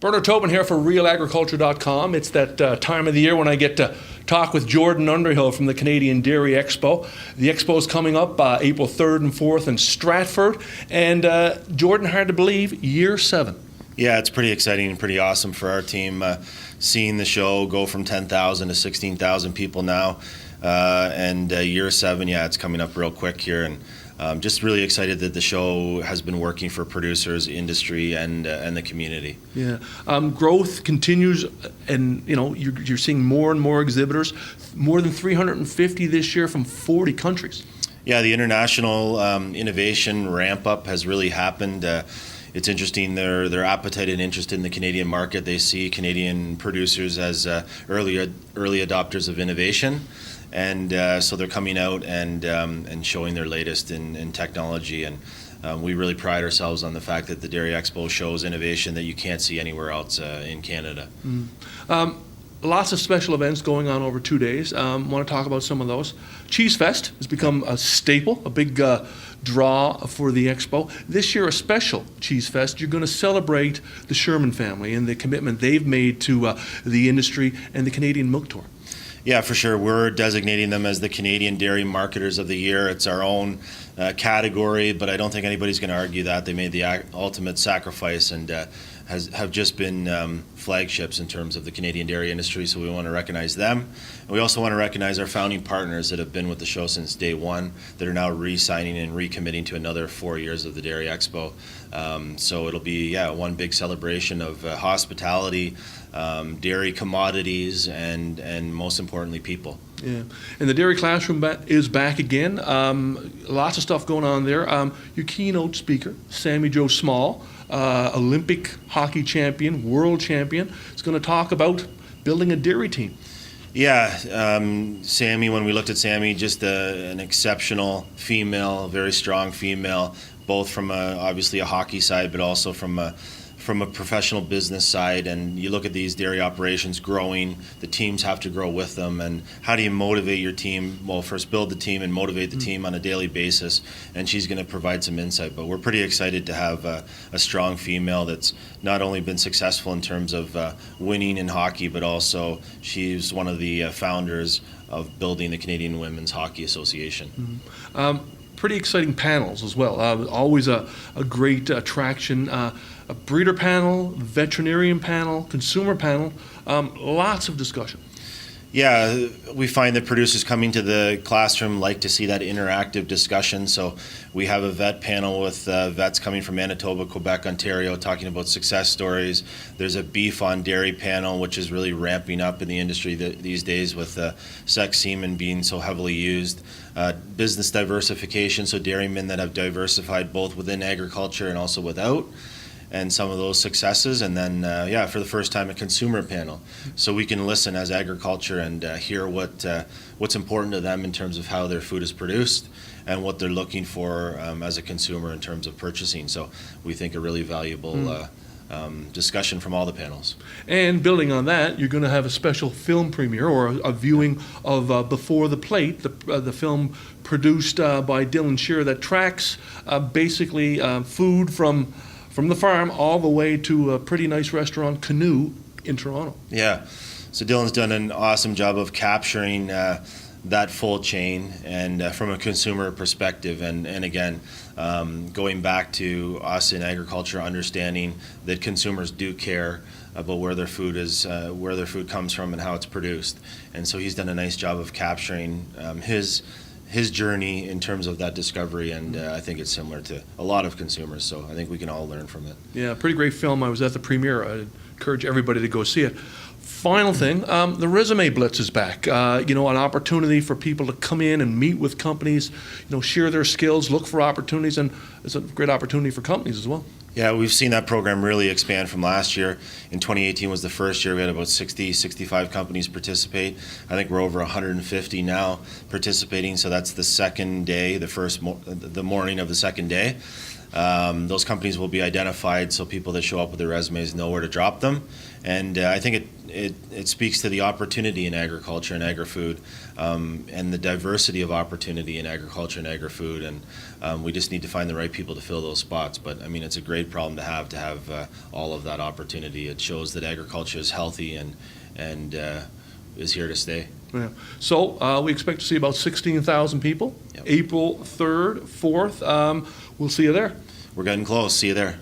Bernard Tobin here for RealAgriculture.com. It's that time of the year when I get to talk with Jordon Underhill from the Canadian Dairy Expo. The Expo is coming up April 3rd and 4th in Stratford. And Jordon, hard to believe, year 7. Yeah, it's pretty exciting and pretty awesome for our team. Seeing the show go from 10,000 to 16,000 people now. And year 7, yeah, it's coming up real quick here. And just really excited that the show has been working for producers, industry, and the community. Yeah, growth continues, and you're seeing more and more exhibitors. More than 350 this year from 40 countries. Yeah, the international innovation ramp up has really happened. It's interesting, their appetite and interest in the Canadian market. They see Canadian producers as early adopters of innovation. And so they're coming out and showing their latest in technology, and we really pride ourselves on the fact that the Dairy Expo shows innovation that you can't see anywhere else in Canada. Lots of special events going on over 2 days. Want to talk about some of those. Cheese Fest has become a staple, a big draw for the Expo. This year, a special Cheese Fest. You're going to celebrate the Sherman family and the commitment they've made to the industry and the Canadian Milk Tour. Yeah, for sure. We're designating them as the Canadian Dairy Marketers of the Year. It's our own category, but I don't think anybody's going to argue that. They made the ultimate sacrifice and have just been flagships in terms of the Canadian dairy industry, so we want to recognize them. And we also want to recognize our founding partners that have been with the show since day one, that are now re-signing and recommitting to another 4 years of the Dairy Expo. So it'll be, one big celebration of hospitality, dairy commodities, and most importantly, people. Yeah, and the Dairy Classroom is back again. Lots of stuff going on there. Your keynote speaker, Sammy Joe Small, Olympic hockey champion, world champion, is going to talk about building a dairy team. Yeah, Sammy, when we looked at Sammy, just an exceptional female, very strong female, both from obviously a hockey side, but also from a professional business side. And you look at these dairy operations growing, the teams have to grow with them. And how do you motivate your team? Well, first build the team and motivate the team on a daily basis. And she's going to provide some insight. But we're pretty excited to have a strong female that's not only been successful in terms of winning in hockey, but also she's one of the founders of building the Canadian Women's Hockey Association. Pretty exciting panels as well. Always a great attraction. A breeder panel, veterinarian panel, consumer panel, lots of discussion. Yeah, we find that producers coming to the classroom like to see that interactive discussion. So we have a vet panel with vets coming from Manitoba, Quebec, Ontario, talking about success stories. There's a beef on dairy panel, which is really ramping up in the industry these days with sex semen being so heavily used. Business diversification, so dairymen that have diversified both within agriculture and also without, and some of those successes. And then, for the first time, a consumer panel. So we can listen as agriculture and hear what's important to them in terms of how their food is produced and what they're looking for as a consumer in terms of purchasing. So we think a really valuable discussion from all the panels. And building on that, you're going to have a special film premiere or a viewing of Before the Plate, the film produced by Dylan Shearer that tracks basically food from the farm all the way to a pretty nice restaurant, Canoe, in Toronto. Yeah, so Dylan's done an awesome job of capturing that full chain and from a consumer perspective, and again, going back to us in agriculture, understanding that consumers do care about where their food is, where their food comes from, and how it's produced. And so he's done a nice job of capturing his journey in terms of that discovery, and I think it's similar to a lot of consumers, so I think we can all learn from it. Yeah, pretty great film. I was at the premiere. I encourage everybody to go see it. Final thing, the Resume Blitz is back. An opportunity for people to come in and meet with companies, share their skills, look for opportunities, and it's a great opportunity for companies as well. Yeah, we've seen that program really expand from last year. In 2018 was the first year. We had about 60, 65 companies participate. I think we're over 150 now participating, so that's the second day, the morning of the second day. Those companies will be identified so people that show up with their resumes know where to drop them. And I think it speaks to the opportunity in agriculture and agri-food, and the diversity of opportunity in agriculture and agri-food. And we just need to find the right people to fill those spots. But I mean, it's a great problem to have all of that opportunity. It shows that agriculture is healthy and is here to stay. Yeah. So we expect to see about 16,000 people, Yep. April 3rd, 4th. We'll see you there. We're getting close. See you there.